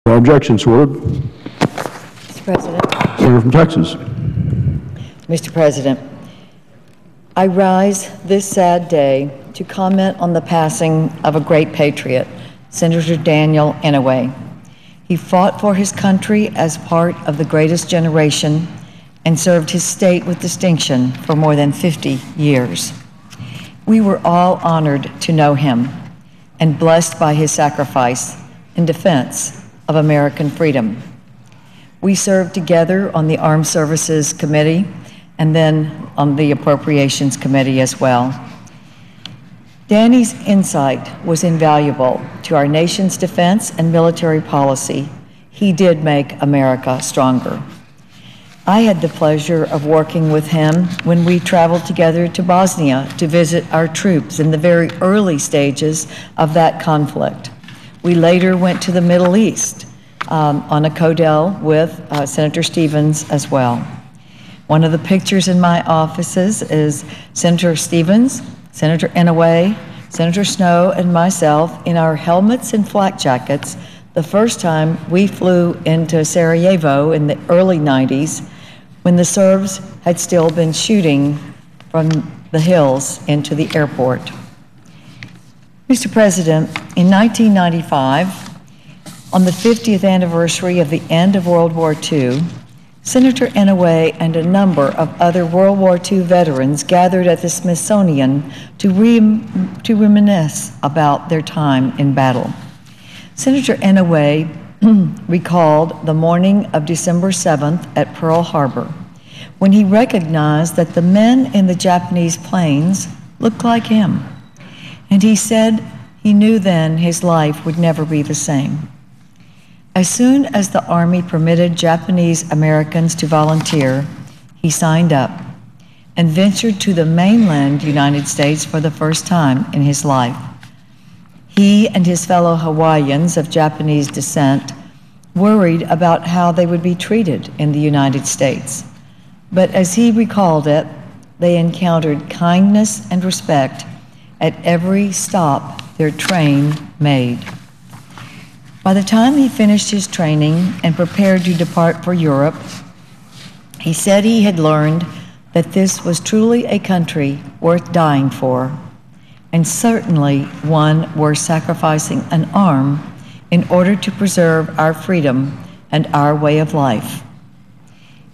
No objection, so ordered. Mr. President. Senator from Texas. Mr. President, I rise this sad day to comment on the passing of a great patriot, Senator Daniel Inouye. He fought for his country as part of the greatest generation and served his state with distinction for more than 50 years. We were all honored to know him and blessed by his sacrifice in defense of American freedom. We served together on the Armed Services Committee and then on the Appropriations Committee as well. Danny's insight was invaluable to our nation's defense and military policy. He did make America stronger. I had the pleasure of working with him when we traveled together to Bosnia to visit our troops in the very early stages of that conflict. We later went to the Middle East on a CODEL with Senator Stevens as well. One of the pictures in my offices is Senator Stevens, Senator Inouye, Senator Snowe, and myself in our helmets and flak jackets the first time we flew into Sarajevo in the early 90s when the Serbs had still been shooting from the hills into the airport. Mr. President, in 1995, on the 50th anniversary of the end of World War II, Senator Inouye and a number of other World War II veterans gathered at the Smithsonian to reminisce about their time in battle. Senator Inouye recalled the morning of December 7th at Pearl Harbor, when he recognized that the men in the Japanese planes looked like him. And he said he knew then his life would never be the same. As soon as the Army permitted Japanese Americans to volunteer, he signed up and ventured to the mainland United States for the first time in his life. He and his fellow Hawaiians of Japanese descent worried about how they would be treated in the United States. But as he recalled it, they encountered kindness and respect at every stop their train made. By the time he finished his training and prepared to depart for Europe, he said he had learned that this was truly a country worth dying for, and certainly one worth sacrificing an arm in order to preserve our freedom and our way of life.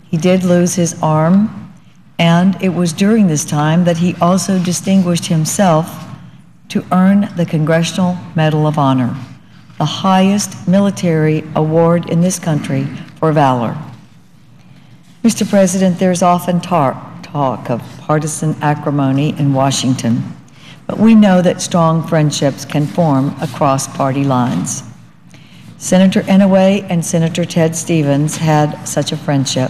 He did lose his arm, and it was during this time that he also distinguished himself to earn the Congressional Medal of Honor, the highest military award in this country for valor. Mr. President, there's often talk of partisan acrimony in Washington, but we know that strong friendships can form across party lines. Senator Inouye and Senator Ted Stevens had such a friendship.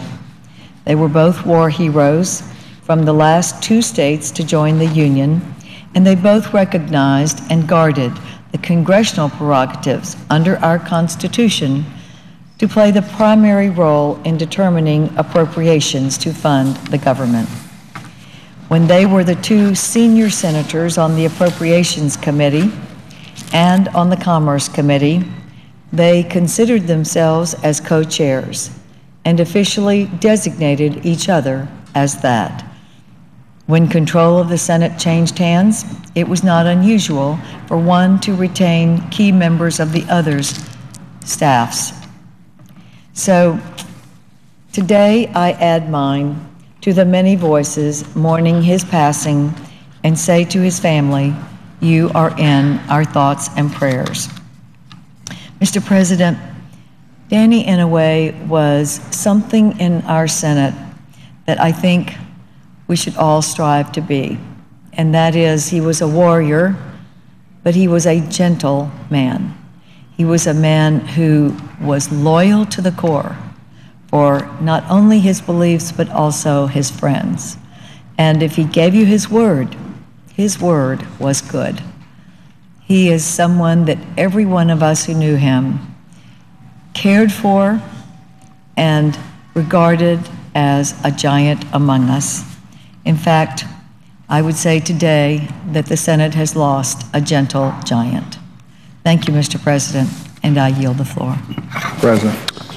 They were both war heroes from the last two states to join the Union, and they both recognized and guarded the congressional prerogatives under our Constitution to play the primary role in determining appropriations to fund the government. When they were the two senior senators on the Appropriations Committee and on the Commerce Committee, they considered themselves as co-chairs and officially designated each other as that. When control of the Senate changed hands, it was not unusual for one to retain key members of the other's staffs. So today I add mine to the many voices mourning his passing and say to his family, you are in our thoughts and prayers. Mr. President, Danny Inouye was something in our Senate that I think we should all strive to be, and that is he was a warrior, but he was a gentle man. He was a man who was loyal to the core for not only his beliefs, but also his friends. And if he gave you his word was good. He is someone that every one of us who knew him cared for and regarded as a giant among us. In fact, I would say today that the Senate has lost a gentle giant. Thank you, Mr. President. and I yield the floor. President.